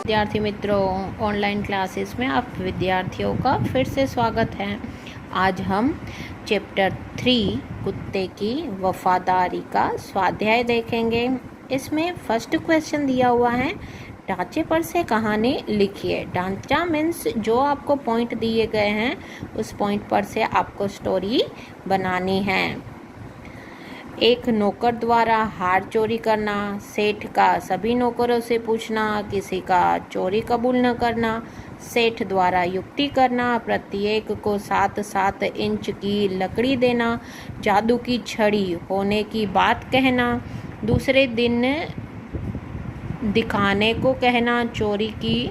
विद्यार्थी मित्रों, online classes में आप विद्यार्थियों का फिर से स्वागत है। आज हम चैप्टर 3 कुत्ते की वफादारी का स्वाध्याय देखेंगे। इसमें फर्स्ट क्वेश्चन दिया हुआ है, ढांचे पर से कहानी लिखिए। ढांचा मीन्स जो आपको पॉइंट दिए गए हैं उस पॉइंट पर से आपको स्टोरी बनानी है। एक नौकर द्वारा हार चोरी करना, सेठ का सभी नौकरों से पूछना, किसी का चोरी कबूल न करना, सेठ द्वारा युक्ति करना, प्रत्येक को 7-7 इंच की लकड़ी देना, जादू की छड़ी होने की बात कहना, दूसरे दिन दिखाने को कहना, चोरी की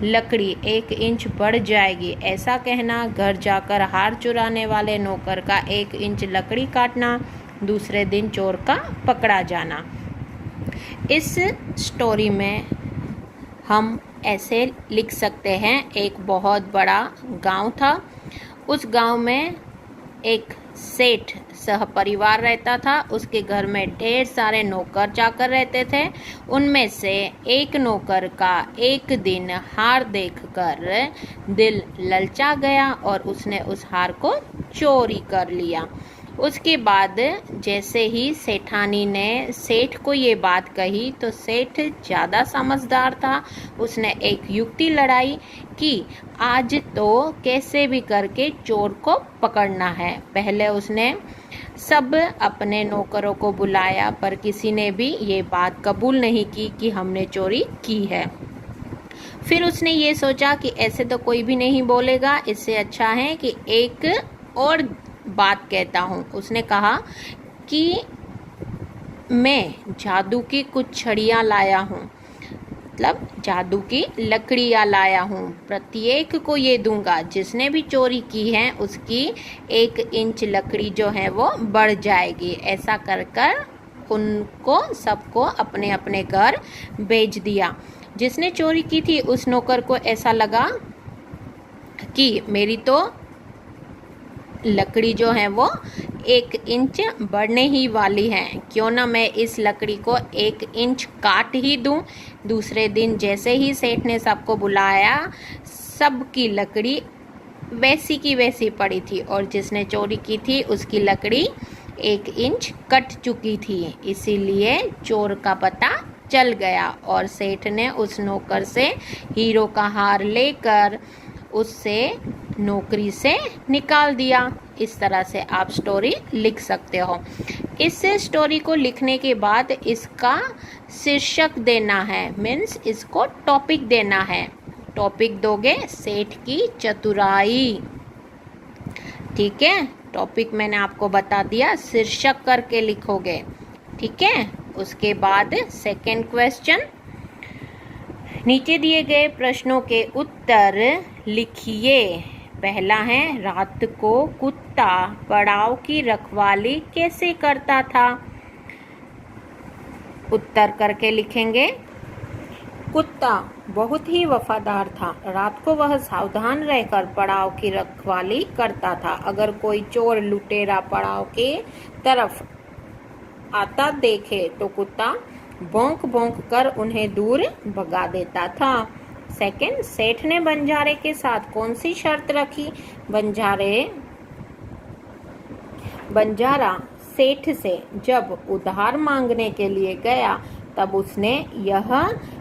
लकड़ी 1 इंच बढ़ जाएगी ऐसा कहना, घर जाकर हार चुराने वाले नौकर का 1 इंच लकड़ी काटना, दूसरे दिन चोर का पकड़ा जाना। इस स्टोरी में हम ऐसे लिख सकते हैं, एक बहुत बड़ा गांव था। उस गांव में एक सेठ सहपरिवार रहता था। उसके घर में ढेर सारे नौकर चाकर रहते थे। उनमें से एक नौकर का एक दिन हार देखकर दिल ललचा गया और उसने उस हार को चोरी कर लिया। उसके बाद जैसे ही सेठानी ने सेठ को ये बात कही तो सेठ ज़्यादा समझदार था। उसने एक युक्ति लड़ाई कि आज तो कैसे भी करके चोर को पकड़ना है। पहले उसने सब अपने नौकरों को बुलाया पर किसी ने भी ये बात कबूल नहीं की कि हमने चोरी की है। फिर उसने ये सोचा कि ऐसे तो कोई भी नहीं बोलेगा, इससे अच्छा है कि एक और बात कहता हूँ। उसने कहा कि मैं जादू की कुछ छड़ियाँ लाया हूँ, मतलब जादू की लकड़ियाँ लाया हूँ। प्रत्येक को ये दूंगा, जिसने भी चोरी की है उसकी 1 इंच लकड़ी जो है वो बढ़ जाएगी। ऐसा कर कर उनको सबको अपने अपने घर भेज दिया। जिसने चोरी की थी उस नौकर को ऐसा लगा कि मेरी तो लकड़ी जो है वो 1 इंच बढ़ने ही वाली है, क्यों ना मैं इस लकड़ी को 1 इंच काट ही दूं। दूसरे दिन जैसे ही सेठ ने सबको बुलाया, सबकी लकड़ी वैसी की वैसी पड़ी थी और जिसने चोरी की थी उसकी लकड़ी 1 इंच कट चुकी थी। इसीलिए चोर का पता चल गया और सेठ ने उस नौकर से हीरो का हार लेकर उससे नौकरी से निकाल दिया। इस तरह से आप स्टोरी लिख सकते हो। इस स्टोरी को लिखने के बाद इसका शीर्षक देना है, मीन्स इसको टॉपिक देना है। टॉपिक दोगे सेठ की चतुराई। ठीक है, टॉपिक मैंने आपको बता दिया, शीर्षक करके लिखोगे। ठीक है, उसके बाद सेकंड क्वेश्चन, नीचे दिए गए प्रश्नों के उत्तर लिखिए। पहला है, रात को कुत्ता पड़ाव की रखवाली कैसे करता था? उत्तर करके लिखेंगे। कुत्ता बहुत ही वफादार था। रात को वह सावधान रहकर पड़ाव की रखवाली करता था। अगर कोई चोर लुटेरा पड़ाव के तरफ आता देखे तो कुत्ता भौंक भौंक कर उन्हें दूर भगा देता था। सेकंड, सेठ ने बंजारे के साथ कौन सी शर्त रखी? बंजारा सेठ से जब उधार मांगने के लिए गया तब उसने यह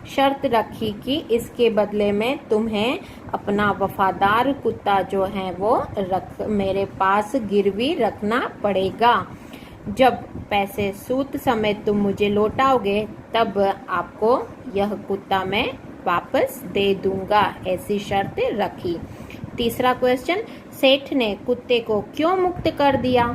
शर्त रखी कि इसके बदले में तुम्हें अपना वफादार कुत्ता जो है वो मेरे पास गिरवी रखना पड़ेगा। जब पैसे सूद समेत तुम मुझे लौटाओगे तब आपको यह कुत्ता मैं वापस दे दूंगा, ऐसी शर्त रखी। तीसरा क्वेश्चन, सेठ ने कुत्ते को क्यों मुक्त कर दिया?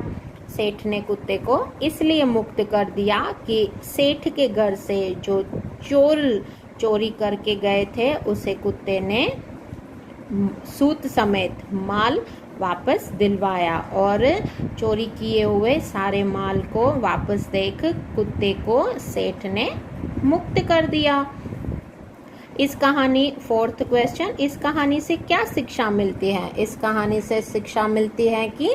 सेठ ने कुत्ते को इसलिए मुक्त कर दिया कि सेठ के घर से जो चोर चोरी करके गए थे उसे कुत्ते ने सूद समेत माल वापस दिलवाया और चोरी किए हुए सारे माल को वापस देख कुत्ते को सेठ ने मुक्त कर दिया। इस कहानी फोर्थ क्वेश्चन, इस कहानी से क्या शिक्षा मिलती है? इस कहानी से शिक्षा मिलती है कि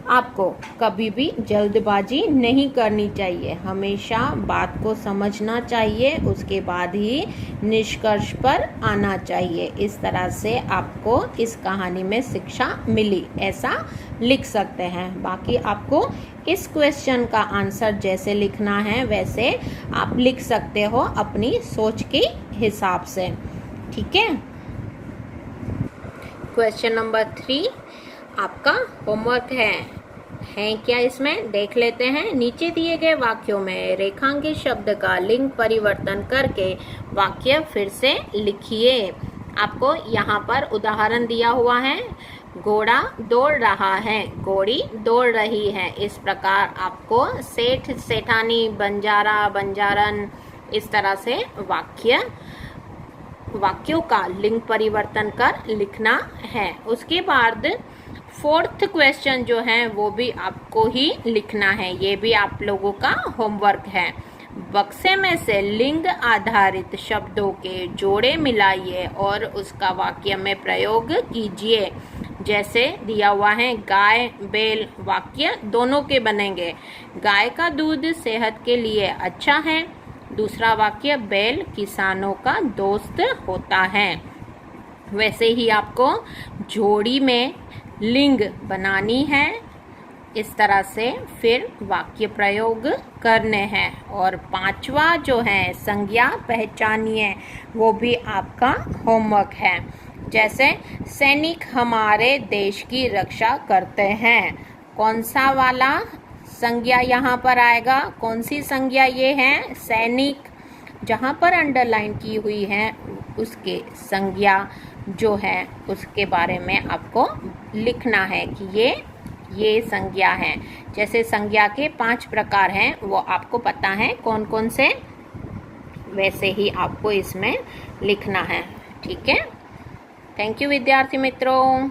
आपको कभी भी जल्दबाजी नहीं करनी चाहिए, हमेशा बात को समझना चाहिए, उसके बाद ही निष्कर्ष पर आना चाहिए। इस तरह से आपको इस कहानी में शिक्षा मिली, ऐसा लिख सकते हैं। बाकी आपको इस क्वेश्चन का आंसर जैसे लिखना है वैसे आप लिख सकते हो अपनी सोच के हिसाब से, ठीक है। क्वेश्चन नंबर 3 आपका होमवर्क है क्या, इसमें देख लेते हैं। नीचे दिए गए वाक्यों में रेखांकित शब्द का लिंग परिवर्तन करके वाक्य फिर से लिखिए। आपको यहाँ पर उदाहरण दिया हुआ है, घोड़ा दौड़ रहा है, घोड़ी दौड़ रही है। इस प्रकार आपको सेठ सेठानी, बंजारा बंजारन, इस तरह से वाक्यों का लिंग परिवर्तन कर लिखना है। उसके बाद 4th क्वेश्चन जो है वो भी आपको ही लिखना है, ये भी आप लोगों का होमवर्क है। बक्से में से लिंग आधारित शब्दों के जोड़े मिलाइए और उसका वाक्य में प्रयोग कीजिए। जैसे दिया हुआ है, गाय बैल, वाक्य दोनों के बनेंगे। गाय का दूध सेहत के लिए अच्छा है। दूसरा वाक्य, बैल किसानों का दोस्त होता है। वैसे ही आपको जोड़ी में लिंग बनानी है, इस तरह से फिर वाक्य प्रयोग करने हैं। और 5वां जो है संज्ञा पहचानिए, वो भी आपका होमवर्क है। जैसे सैनिक हमारे देश की रक्षा करते हैं, कौन सा वाला संज्ञा यहाँ पर आएगा, कौन सी संज्ञा ये है, सैनिक। जहाँ पर अंडरलाइन की हुई है उसके संज्ञा जो है उसके बारे में आपको लिखना है कि ये संज्ञा है। जैसे संज्ञा के 5 प्रकार हैं, वो आपको पता है कौन कौन से, वैसे ही आपको इसमें लिखना है, ठीक है। थैंक यू विद्यार्थी मित्रों।